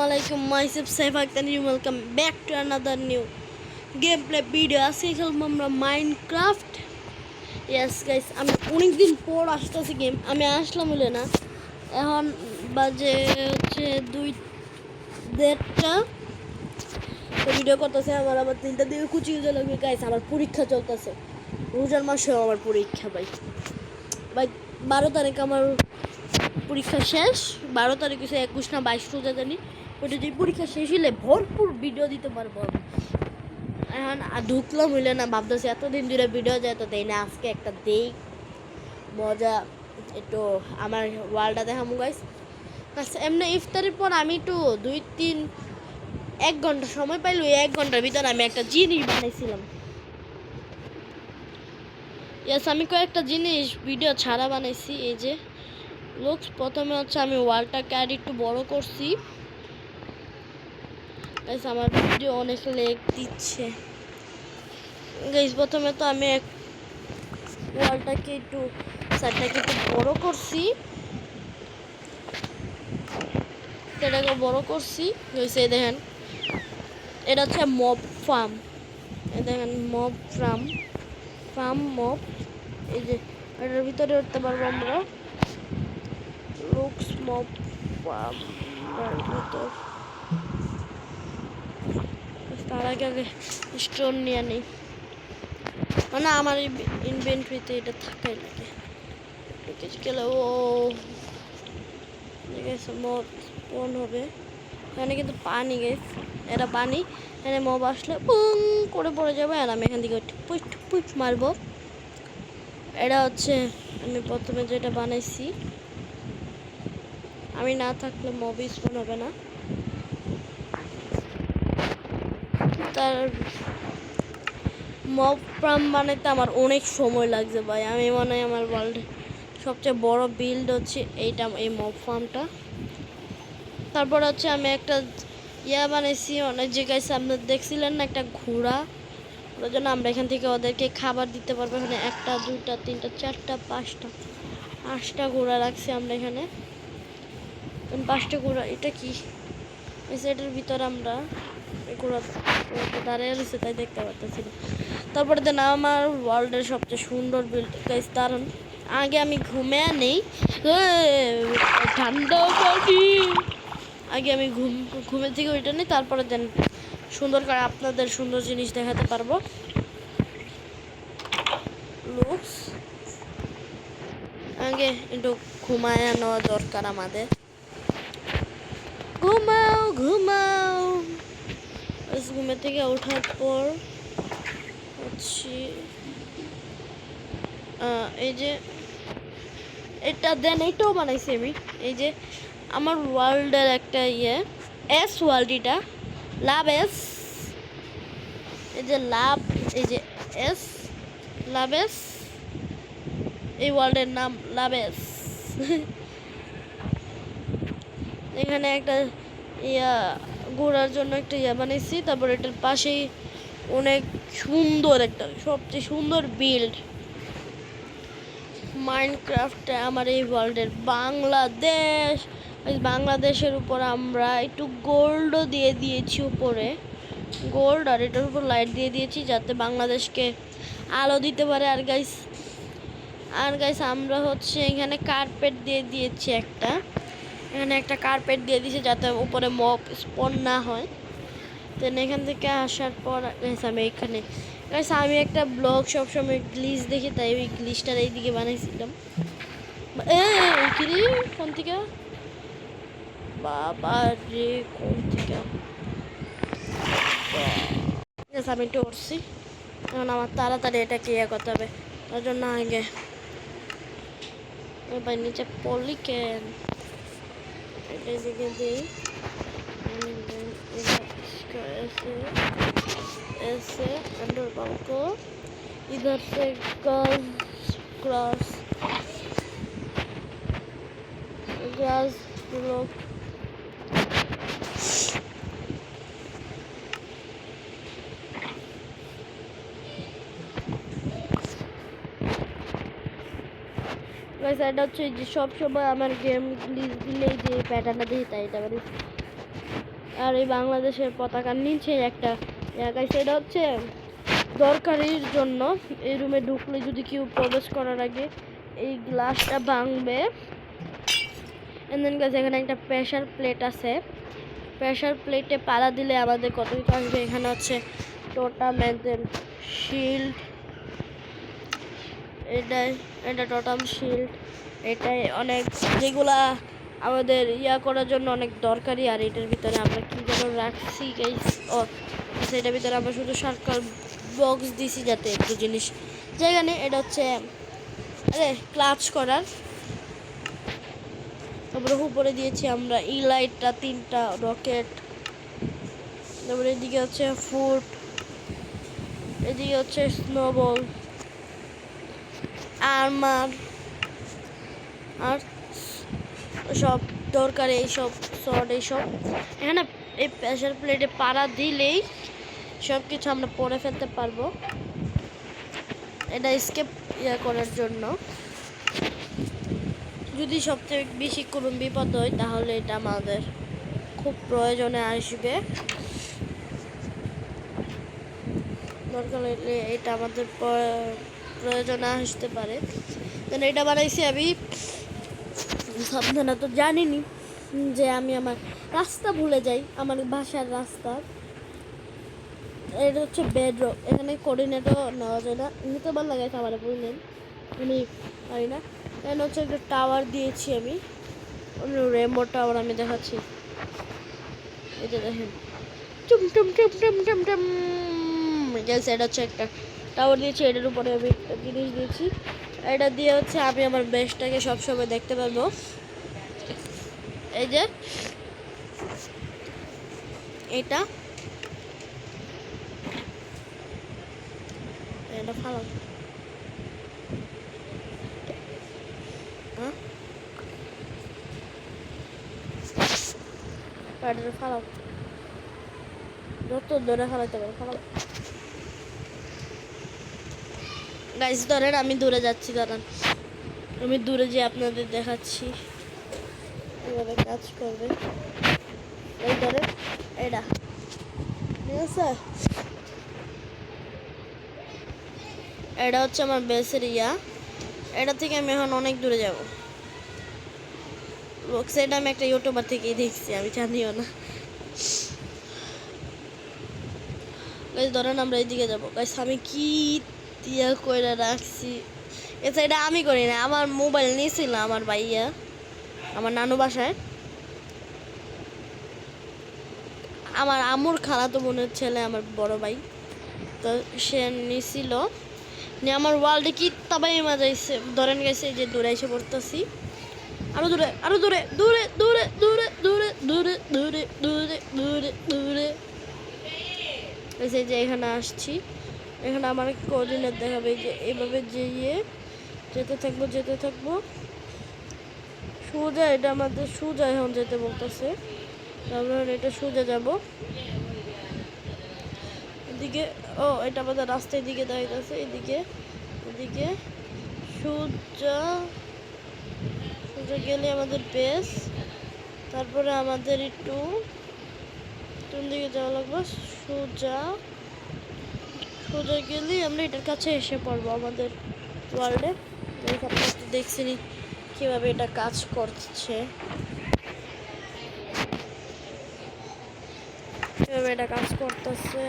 Assalamualaikum, myself Saif Akhtar and you welcome back to another new gameplay video. আজকে খেলবো আমরা Minecraft. Yes guys, আমি অনেকদিন পর আসতেছি গেম। আমি আসলাম বলে না, এখন বাজে হচ্ছে 2:30 তো ভিডিও করতেছে। আমার আবার 3টার দিকে কুচি উজে লাগবে গাইস। আমার পরীক্ষা চলতেছে, রোজার মাসেও আমার পরীক্ষা ভাই 12 তারিখ আমার পরীক্ষা শেষ। 12 তারিখ হচ্ছে 21 না 22 রোজা জানি। ওটা যে পরীক্ষা শেষ হলে ভরপুর ভিডিও দিতে পারবো। এখন ঢুকলাম হইলে না, ভাবতেছি এতদিন ধরে ভিডিও যায় তো দেই না, আজকে একটা দেই মজা একটু আমার ওয়ার্ল্ডটা দেখামু গাইস। এমনি ইফতারের পর আমি একটু 1 ঘন্টা সময় পাইলো, 1 ঘন্টার ভিতরে আমি একটা জিনিস বানাইছিলাম। ইয়াস, আমি কয়েকটা জিনিস ভিডিও ছাড়া বানাইছি। এই যে লুকস, প্রথমে হচ্ছে আমি ওয়ালটাকে আর একটু বড় করছি। গাইস আমার ভিডিও অনেক লেগ দিচ্ছে গাইস। প্রথমে তো আমি ওয়ালটাকে একটু সাইডটাকে একটু বড় করছি, এটাকে বড় করছি গাইস। এই দেখেন, এটা হচ্ছে মব ফার্ম। এই দেখেন মব ফার্ম মব। এই যে এটার ভিতরে উঠতে পারবো আমরা। লুকস মব ফার্ম ভিতর। তার আগে স্টোন নিয়ে নেই, মানে আমার ইনভেন্টরিতে এটা থাকাই লাগে। গেলে ও মব স্পন হবে। এখানে কিন্তু পানি গাইস, এটা পানি। এখানে মব আসলে পুং করে পড়ে যাবে আর আমি এখান থেকে পুট মারবো। এটা হচ্ছে আমি প্রথমে যেটা বানাইছি। আমি না থাকলে মব স্পন হবে না। তার মব ফার্ম বানাইতে আমার অনেক সময় লাগছে ভাই। আমি মনে হয় আমার ওয়ার্ল্ডে সবচেয়ে বড় বিল্ড হচ্ছে এইটা, এই মব ফার্মটা। তারপর হচ্ছে আমি একটা বানাইছি অনেক জায়গায়, আপনার দেখছিলেন না, একটা ঘোড়া। ওর জন্য আমরা এখান থেকে ওদেরকে খাবার দিতে পারবো। এখানে 1টা 2টা 3টা 4টা 5টা 8টা ঘোড়া রাখছি আমরা এখানে। 5টা ঘোড়া। এটা কি এটার ভিতরে আমরা ঘোড়া দাঁড়িয়ে রয়েছে তাই দেখতে পারতেছি না। তারপরে দেন আমার ওয়ার্ল্ডের সবচেয়ে সুন্দর বিল্ড গাইস। কারণ আগে আমি ঘুমিয়ে নেই, ঠান্ডা পানি। আগে আমি ঘুমের থেকে ওইটা নেই, তারপরে দেন সুন্দর করে আপনাদের সুন্দর জিনিস দেখাতে পারবো। লুকস আগে একটু ঘুমায় নেওয়া দরকার আমাদের। ঘুমাও ঘুমাও। ঘুমের থেকে ওঠার পর হচ্ছে এই যে এটা দেন, এইটাও বানাইছি আমি। এই যে আমার ওয়ার্ল্ডের একটা এস ওয়ার্ল্ড, এটা লাভ এস। এই যে লাভ, এই যে এস লাভ এস, এই ওয়ার্ল্ডের নাম লাভ এস। এখানে একটা ঘোরার জন্য একটা বানাইছি। তারপর এটার পাশেই অনেক সুন্দর একটা সবচেয়ে সুন্দর বিল্ড মাইনক্রাফটে আমার এই ওয়ার্ল্ডের বাংলাদেশের উপর আমরা একটু গোল্ডও দিয়ে দিয়েছি, উপরে গোল্ড, আর এটার উপর লাইট দিয়ে দিয়েছি যাতে বাংলাদেশকে আলো দিতে পারে। আর গাইস আমরা হচ্ছে এখানে কার্পেট দিয়ে দিয়েছি এখানে একটা কার্পেট দিয়ে দিয়েছি যাতে উপরে মব স্পন না হয়। দেন এখান থেকে আসার পর আমি একটা ব্লগ সবসময় গ্লিচ দেখি, তাই ওই গ্লিচটার এইদিকে বানাইছিলাম। কোন থেকে বাবা রে, কোন থেকে আমি একটু উঠছি। এখন আমার তাড়াতাড়ি এটাকে করতে হবে, তার জন্য আগে ভাই নিচে পলিকেন এটা দিকে দিই। ऐसे अंडर बॉल को इधर से ग्रास लोग এটা হচ্ছে যে সব সময় আমার গেম গ্লিচ দিলেই যে প্যাটার্নটা দিই, তাই এটা আর এই বাংলাদেশের পতাকার নিচে একটা জায়গায়, সেটা হচ্ছে দরকারির জন্য। এই রুমে ঢুকলে যদি কেউ প্রবেশ করার আগে এই গ্লাসটা ভাঙবে। দেন গাইস এখানে একটা প্রেসার প্লেট আছে, প্রেসার প্লেটে পাড়া দিলে আমাদের কত কিছু আসবে। এখানে হচ্ছে টোটামেন্টের শিল্ড, এটা টোটাম শিল্ড, এটাই অনেক যেগুলা আমাদের করার জন্য অনেক দরকারি। আর এটার ভিতরে আমরা কী যেন রাখছি গাইস, ও সেটার ভিতরে আমরা শুধু সার্কেল বক্স দিছি যাতে একটু জিনিস জায়গা নেই। এটা হচ্ছে ক্লাচ করার। তারপরে উপরে দিয়েছি আমরা লাইটটা 3টা রকেট। তারপরে এদিকে হচ্ছে ফুট, এদিকে হচ্ছে স্নোবল, আর্মার, আর সব দরকার এইসব শর্ট এইসব। এখানে এই প্রেসার প্লেটে পাড়া দিলেই সব কিছু আমরা পরে ফেলতে পারবো। এটা স্কেপ করার জন্য। যদি সবচেয়ে বেশি কোনো বিপদ হয় তাহলে এটা আমাদের খুব প্রয়োজনে আসবে। দরকার হলে এটা আমাদের প্রয়োজনে আসতে পারে। কারণ এটা বানাইছি আমি সাবধানে, তো জানিনি যে আমি আমার রাস্তা ভুলে যাই, আমার বাসার রাস্তা। এটা হচ্ছে বেডরক, এখানে কোঅর্ডিনেটও নেওয়া যায় না, নিতে ভালো লাগে আমার বুঝলেন, আমি পারি না। এখানে হচ্ছে একটা টাওয়ার দিয়েছি আমি, রেমো টাওয়ার আমি দেখাচ্ছি। এটা দেখেন টুম টুম টুম টুম টুম টুম, এটা হচ্ছে একটা টাওয়ার দিয়েছি। এটার উপরে আমি একটা জিনিস দিয়েছি, এটা দিয়ে হচ্ছে আমি আমার বেসটাকে সবসময় দেখতে পারবো। এই যে এটা ফালাও, ফালাও, যত দূরে ফালাইতে পারো ফালাও। গাইস ধরেন আমি দূরে যাচ্ছি, দাঁড়ান আমি দূরে যেয়ে আপনাদের দেখাচ্ছি এভাবে কাজ করবে। এই ধরে এটা ঠিক আছে, এটা হচ্ছে আমার বেসের এটা থেকে আমি এখন অনেক দূরে যাব। সেটা আমি একটা ইউটিউবার থেকেই দেখছি, আমি জানিও না। গাইস ধরেন আমরা এইদিকে যাবো। গাইস আমি কি করে রাখছি, এটা আমি করি না, আমার মোবাইল নিয়েছিল আমার ভাইয়া আমার নানু বাসায়, আমার আম্মুর খালাতো বোনের ছেলে, আমার বড় ভাই, তো সে নিয়েছিল নিয়ে আমার ওয়ার্ল্ডে কি তাবাই মাজাইছে। ধরেন গেছে যে দূরে এসে পড়তেছি, আরো দূরে আরো দূরে দূরে দূরে দূরে দূরে দূরে দূরে দূরে দূরে দূরে এই যে এখানে আসছি। এখানে আমার কোঅর্ডিনেট দেখাবে যে এইভাবে যেতে থাকবো সোজা। এটা আমাদের সোজা এখন যেতে বলতেছে, তারপরে এটা সোজা যাব এদিকে। ও এটা আমাদের রাস্তার দিকে দাঁড়িয়েছে, এদিকে সোজা গেলে আমাদের বেস। তারপরে আমাদের একটু কোন দিকে যাওয়া লাগবে, সোজা গেলেই আমরা এটার কাছে এসে পড়বো আমাদের ওয়ার্ল্ডে। আপনারা একটু দেখছেনি কীভাবে এটা কাজ করছে, কীভাবে এটা কাজ করতেছে।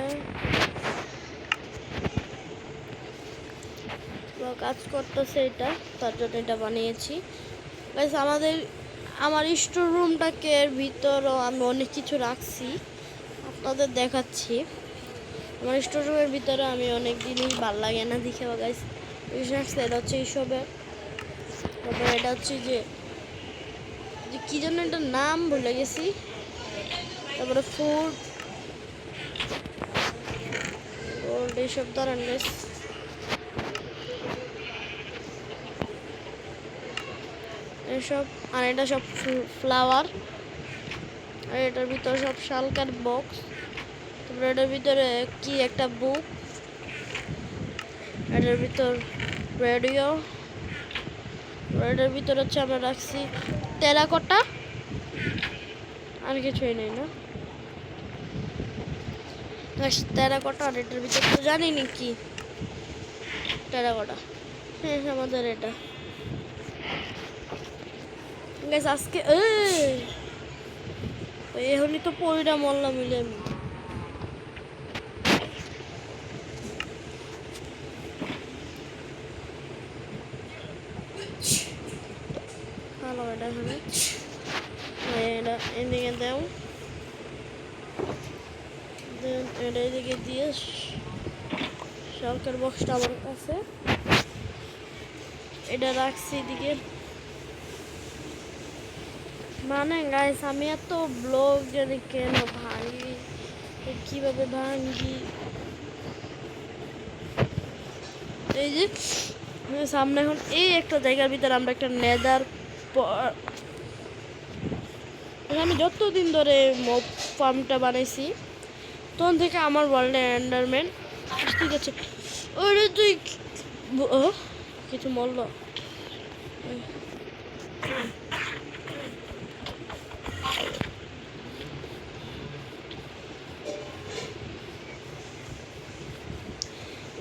এটা তার জন্য এটা বানিয়েছি। গাইস আমার স্টোর রুমটাকে ভিতরও আমি অনেক কিছু রাখছি, আপনাদের দেখাচ্ছি। আমার স্টোর রুমের ভিতরে আমি অনেক জিনিস ভালো লাগে না দেখে গাইস রাখছি। এটা হচ্ছে এইসবের, তারপরে এটা হচ্ছে যে কী জন্য এটার নাম ভুলে গেছি। তারপরে ফুড এইসব ধরেন গাইস, এসব। আর এটা সব ফ্লাওয়ার, আর এটার ভিতরে সব শালকার বক্স। তারপরে এটার ভিতরে কি একটা বুক, এটার ভিতর রেডিও, এটার ভিতরে হচ্ছে আমরা রাখছি টেরাকোটা, আর কিছুই নেই না। টেরাকোটা আর এটার ভিতরে তো জানি না কি টেরাকোটা। হ্যাঁ আমাদের এটা গাইস আজকে এখনই তো পয়টা মরলাম মিলে আমি। ভালো এটা এখানে এটা এদিকে দাও, এটা এদিকে দিয়ে শখের বক্সটা আমার কাছে এটা রাখছি এদিকে। মানে গাইস আমি এত ব্লগ জানি কেন ভাঙি, কিভাবে ভাঙি। এই যে সামনে এখন এই একটা জায়গার ভিতরে আমরা একটা নেদার, আমি যতদিন ধরে মব ফার্মটা বানাইছি তখন থেকে আমার ওয়ার্ল্ডে এন্ডারম্যান ঠিক আছে। ওরে তুই কিছু মরল।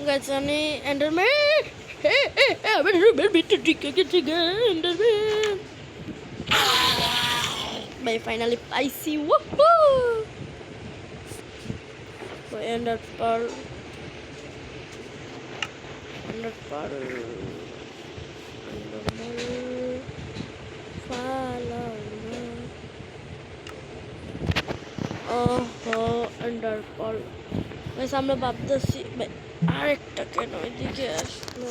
গাছ আমি এন্ডারম্যান ঠিক আছে এন্ডারম্যান ভাই ফাইনালি পাইছি। এন্ডার পার্ল এন্ডার পার্ল আমরা ভাবতেছি আরেকটা কেন ওইদিকে আসলো।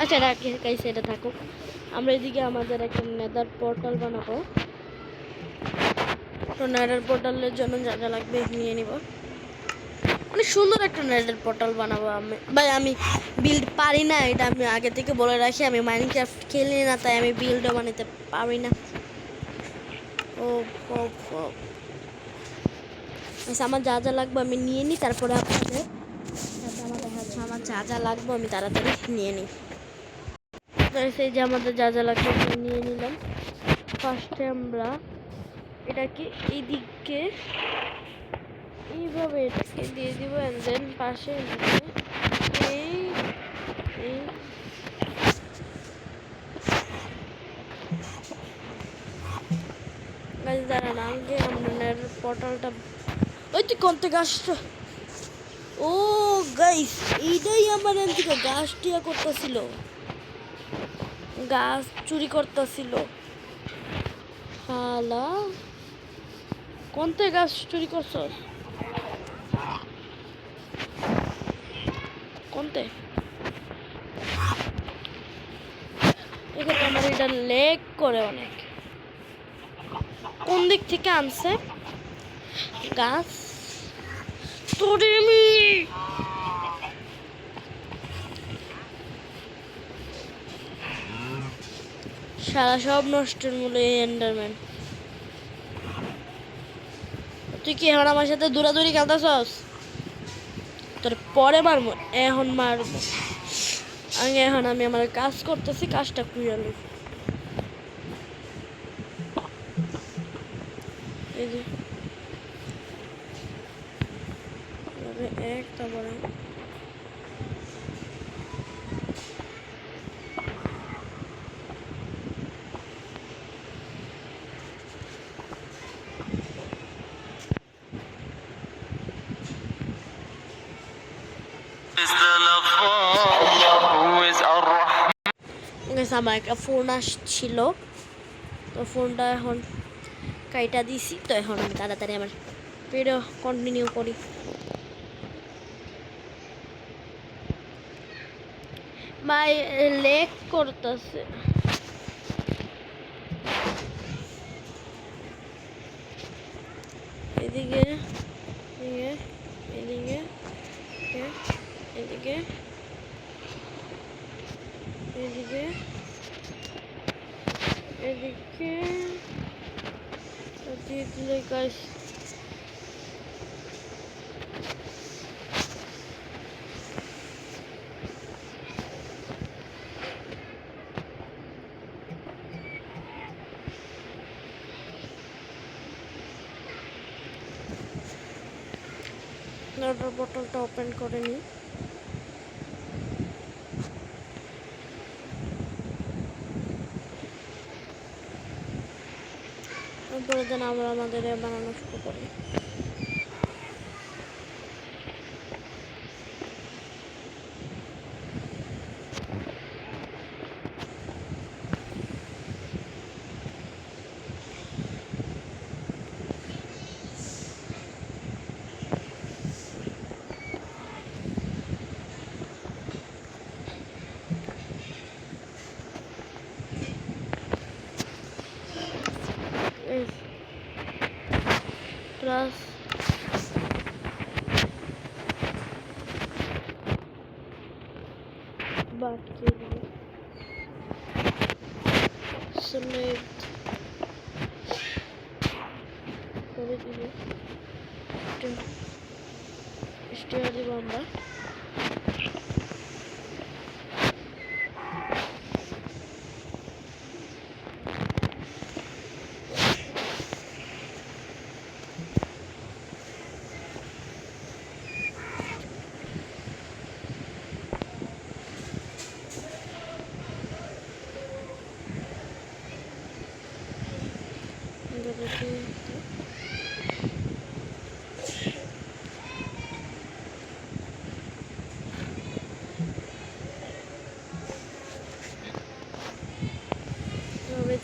আচ্ছা গাইস এটা থাকুক, আমরা এদিকে আমাদের একটা নেদার পোর্টাল বানাবো। তো নেদার পোর্টালের জন্য যা যা লাগবে নিয়ে নিব। অনেক সুন্দর একটা নেদার পোর্টাল বানাবো আমি ভাই। আমি বিল্ড পারি না, এটা আমি আগে থেকে বলে রাখি। আমি মাইনক্রাফট খেলি না, তাই আমি বিল্ডও বানাতে পারি না। আচ্ছা আমার যা যা লাগবে আমি নিয়ে নিই, তারপরে আপনাদের আমার যা যা লাগবে আমি তাড়াতাড়ি নিয়ে নিই। সেই যে আমাদের যা যা লাগবে নিয়ে নিলাম। ফার্স্টে আমরা এটাকে এইদিকে এইভাবে এটাকে দিয়ে দিব, এন্ড দেন পাশে এই দাঁড়ান আগে আমরা পোর্টালটা ওই তুই কোন থেকে আসছো। ও গাইস এইটাই আমার এদিকে গাছ টিয়া করতেছিল, গাছ চুরি করতেছিল। হালা কোন থেকে গাছ চুরি করছ কোনতে? এখানে আমার এটা লেগ করে অনেক। কোন দিক থেকে আনছে গাছ? তোরে আমি সারা সব নষ্টের মূলে এন্ডারম্যান। তুই কি এখন আমার সাথে দৌড়াদৌড়ি খেলতেছস? তোর পরে মারবো, এখন মারবো আগে। এখন আমি আমার কাজ করতেছি, কাজটা খুঁজে লই। এই যে একটা বড় আমার একটা ফোন আসছিল, তো ফোনটা এখন কাইটা দিছি। তো এখন আমি তাড়াতাড়ি আমার ভিডিও কন্টিনিউ করি। ভাই লেক করতেছে, এদিকে এদিকে এদিকে এদিকে এদিকে এদিকে গাইস ওটার বোতলটা ওপেন করে নিই। তারপরে যেন আমরা আমাদের বানানো শুরু করি। প্লাস বাকি সিলেক্ট করে দিব, স্টিয়ার দিব আমরা।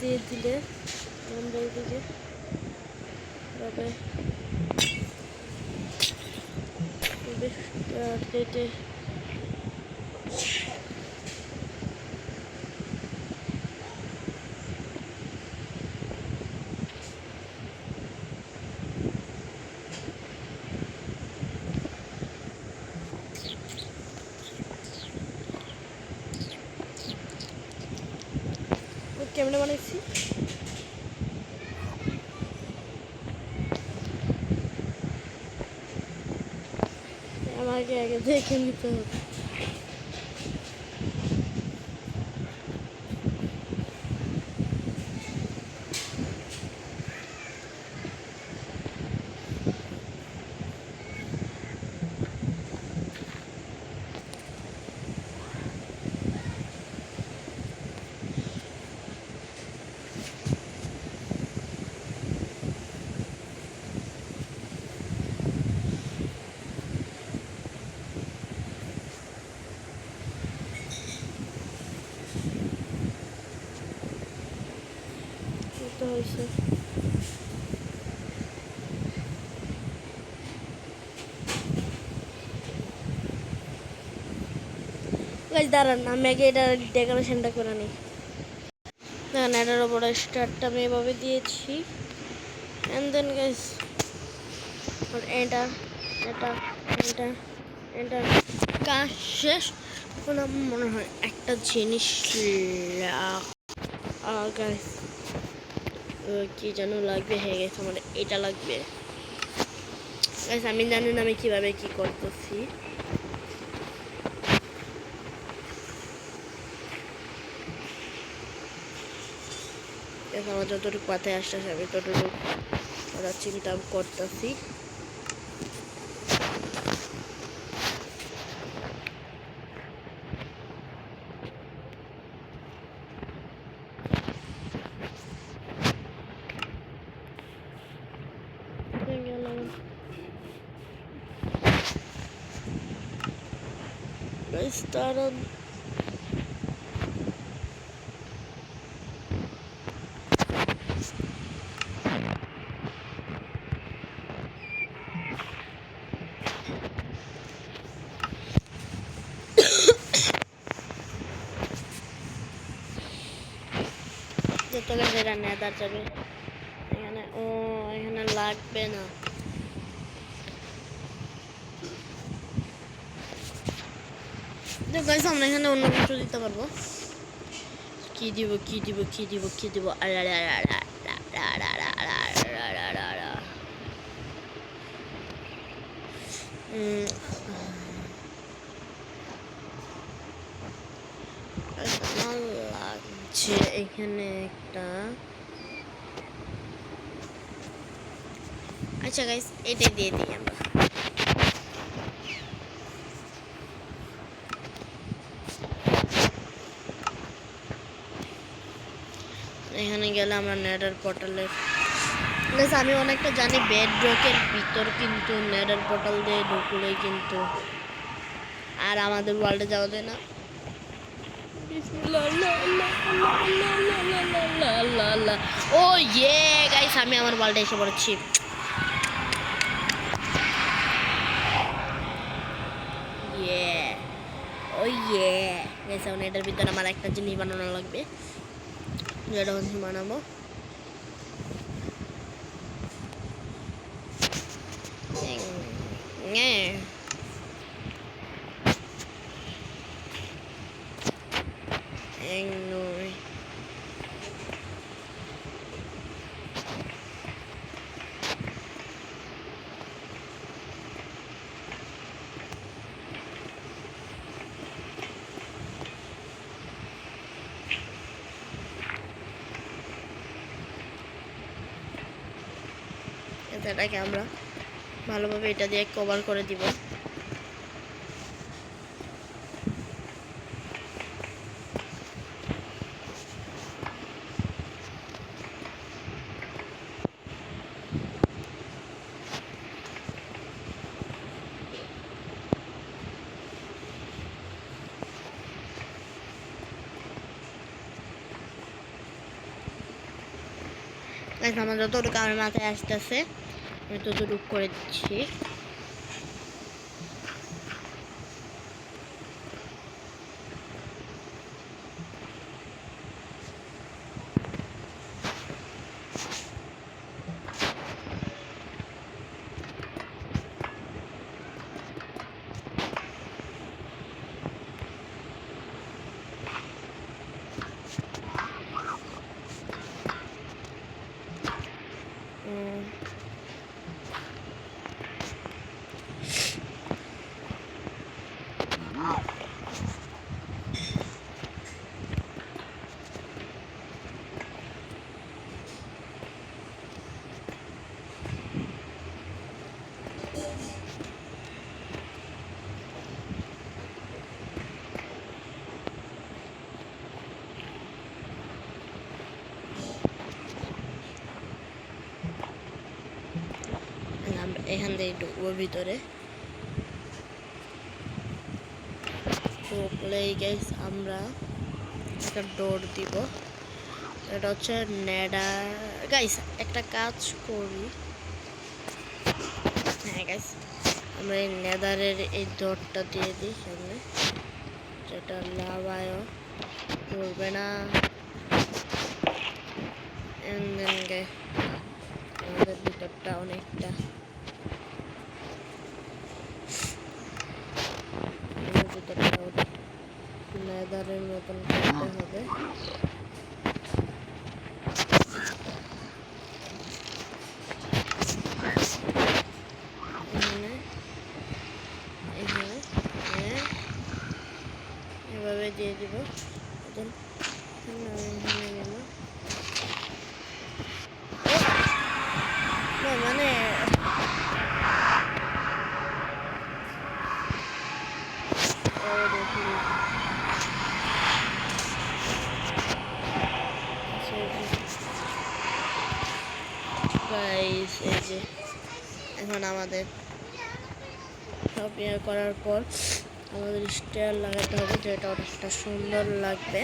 দিয়ে দিলে আমরা এদিকে কেটে কেমনে বানাইছি আমাকে আগে দেখে নিতে হবে। হয়েছে দাঁড়ান আমি আগে এটা ডেকোরেশনটা করে নিই। দেখেন এটার ওপরে স্টারটা আমি এভাবে দিয়েছি অ্যান্ড দেন গাইস এটা এটা এটা এটা কাজ শেষ। এখন আমার মনে হয় একটা জিনিস গাইস কি যেন লাগবে, হয়ে গেছে আমার এটা লাগবে। গাইস আমি জানি না আমি কিভাবে কি করতেছি। আমার যতটুকু পাতায় আসতেছে আমি ততটুকু ওরা চিন্তা করতেছি। Started যত গাছের নেতার যাবে এখানে, ও এখানে লাগবে না। গাইস আমরা এখানে অন্য কিছু দিতে পারবো। কি দিব কি দিব কি দিব কি দিব লাগছে এখানে একটা। আচ্ছা গাইস এটাই দিয়ে দিই আমরা। গেলে আমরা নেডার পোর্টালের আমি অনেকটা জানি বেড রকের ভিতর কিন্তু নেডার পোর্টাল দিয়ে ঢুকলেই কিন্তু আর আমাদের ওয়ার্ল্ডে যাওয়া যায় না। ও ইয়ে গাইস আমি আমার ওয়ার্ল্ডে এসে পড়েছি। ও ইয়ে গাইস এখন এটার ভিতরে আমার একটা জিনিস বানানো লাগবে, যেটা হচ্ছে বানাবো এটাকে আমরা ভালোভাবে এটা দিয়ে কভার করে দিব। আমার যতটুকু আমার মাথায় আসতেছে আমি ততটুকু করে দিচ্ছি। এখান থেকে ঢুকবো ভিতরে, ঢুকলেই গাইস আমরা একটা ডোর দিব। এটা হচ্ছে নেডার গাইস। একটা কাজ করি, হ্যাঁ গাইস আমরা এই নেদারের এই ডোরটা দিয়ে দিই সামনে, যেটা লাভায় করবে না। আমাদের ভিতরটা অনেকটা লেদারের মতন করতে হবে। এভাবে দিয়ে দিব, মানে গাইস এই যে এখন আমাদের সব ইয়ে করার পর আমাদের স্টার লাগাতে হবে, যেটা অনেকটা সুন্দর লাগবে।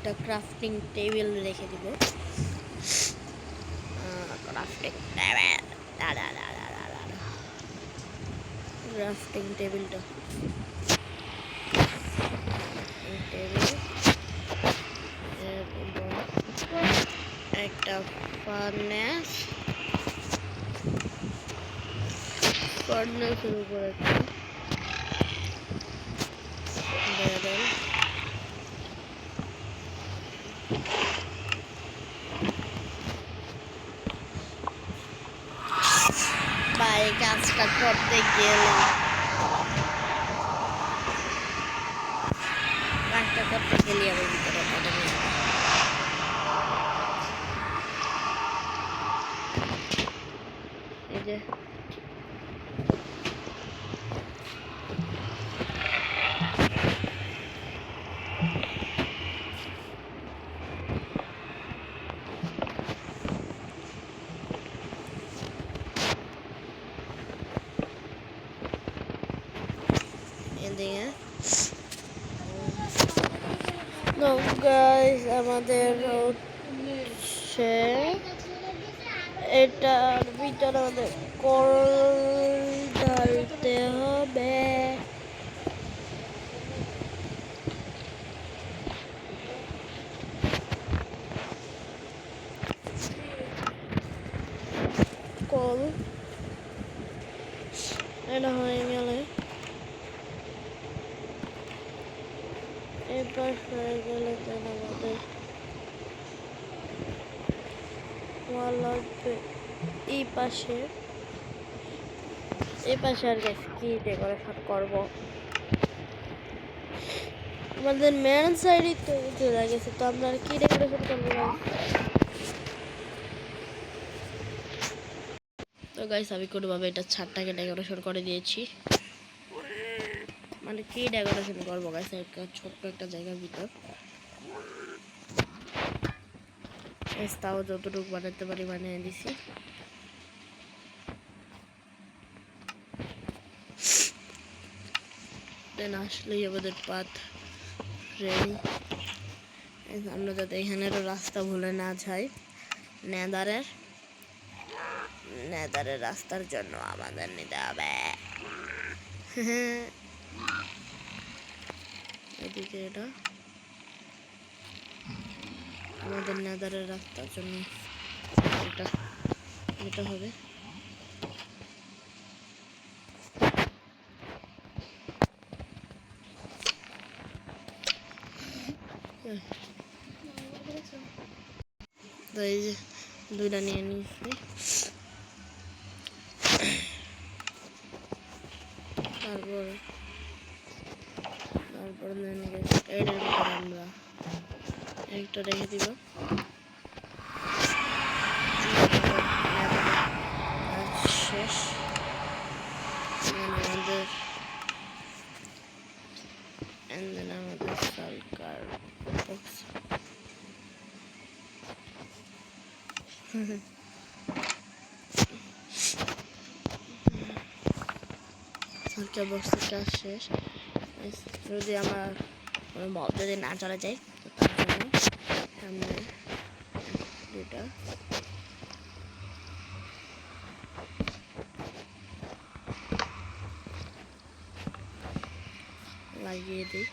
একটা ক্রাফটিং টেবিল রেখে দিব, ক্রাফটিং টেবিলটা একটা ফার্নেস ফার্নেসের উপর একটা ব্যারেল, বা এই কাজটা করতে গেলে কাজটা করতে গেলে আমার ভিতরে যে এদিকে তো গাইস আমাদের হচ্ছে এটার ভিতরে আমাদের কল ঢালতে হবে। কল এটা হয়ে গেলে এবার হয়ে গেলে তাহলে আমাদের ওয়াল লাগবে এই পাশে আর কি ডেকোরেশন করব। আমাদের মেন সাইডে তো চলে গেছে, তো আমরা কি ডেকোরেশন করবো? তো গাইস আমি কোনোভাবে এটা ছাদটাকে ডেকোরেশন করে দিয়েছি। মানে কি ডেকোরেশন করবো গাইস, একটা ছোট্ট একটা জায়গার ভিতর তাও যতটুকু বানাতে পারি বানিয়ে দিছি। দেন আসলেই আমাদের পাথ রেডি। আমরা যাতে এখানেরও রাস্তা ভুলে না যাই, নেদারের রাস্তার জন্য আমাদের নিতে হবে এদিকে এটা আমাদের নেদারের রাস্তার জন্য এটা হবে। তো এই যে দুইটা নিয়ে নিয়েছি। তারপর এটার ভিতরে আমরা একটা রেখে দিব। শেষ আমাদের সালকার বক্সের কাজ শেষ। যদি আমার মব যদি না চলে যায় তো তার জন্য সামনে দুটা লাগিয়ে দিই।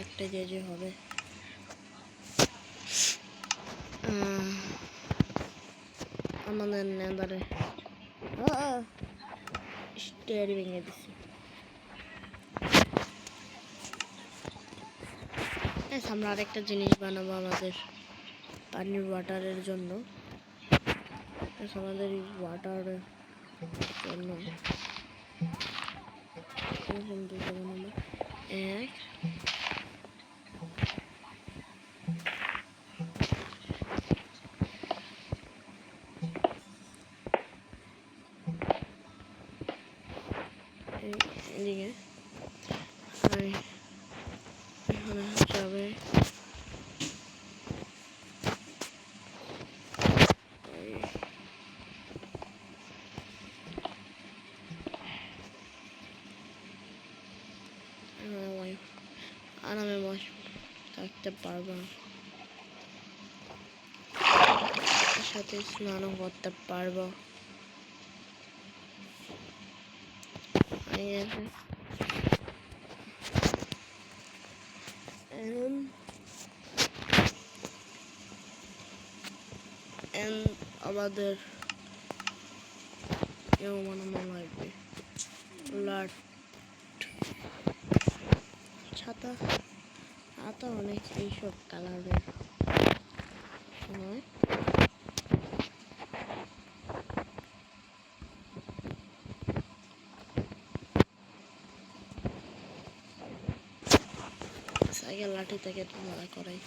একটা যে হবে আমাদের নেদারে স্টেয়ার ভেঙে দিছি। আমরা আরেকটা জিনিস বানাবো আমাদের পানির ওয়াটারের জন্য। আমাদের এই ওয়াটারের জন্য এক এদিকে এখানে যাবে আরামে থাকতে পারবো না, সাথে স্নানও করতে পারবো। আমাদের এও বানানো লাগবে। লাট ছাতা ছাতা অনেক এইসব কালারের হয়। সাইকেল লাঠি থেকে তোমরা করাই।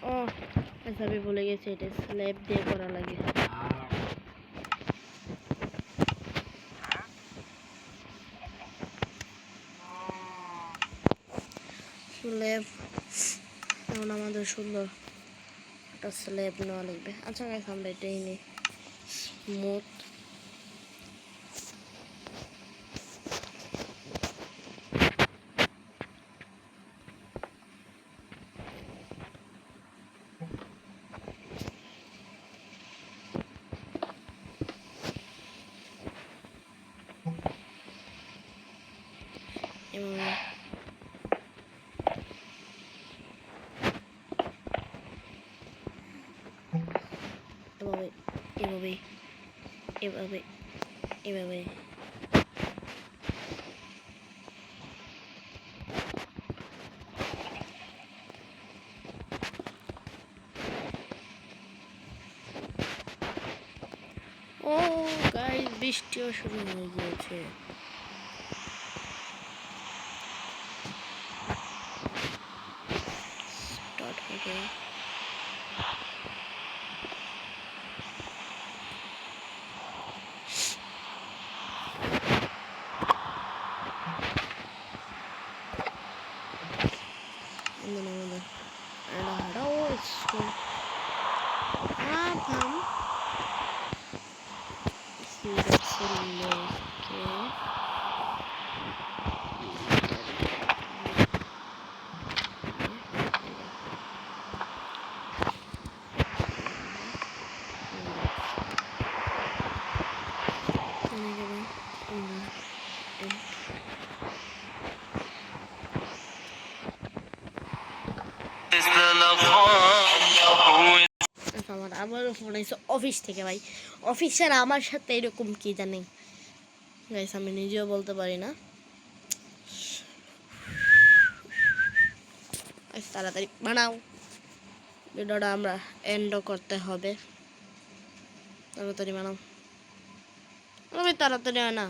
ও আচ্ছা, আমি ভুলে গেছি, এটা স্ল্যাব দিয়ে করা লাগে। স্ল্যাব এখন আমাদের সুন্দর একটা স্ল্যাব নেওয়া লাগবে। আচ্ছা গাইস, আমরা এটাই নিই স্মুথ। এভাবে এভাবে এভাবে ও গাইস, বৃষ্টিও শুরু হয়ে গিয়েছে। স্টার্ট হবে। আমার আবারও ফোন আইছে অফিস থেকে। ভাই অফিসের আমার সাথে এরকম কি জানি গাইস, আমি নিজেও বলতে পারি না। তাড়াতাড়ি বানাও, ভিডিওটা আমরা এন্ডও করতে হবে। তাড়াতাড়ি বানাও, তাড়াতাড়ি হয় না।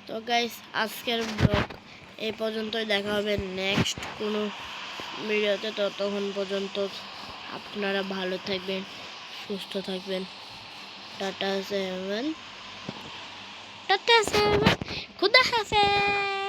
তো গাইস, আজকের ব্লগ এই পর্যন্তই। দেখা হবে নেক্সট কোনো ভিডিওতে। ততক্ষণ পর্যন্ত আপনারা ভালো থাকবেন, সুস্থ থাকবেন। টাটা 7, টাটা 7, খুদা হাফেজ।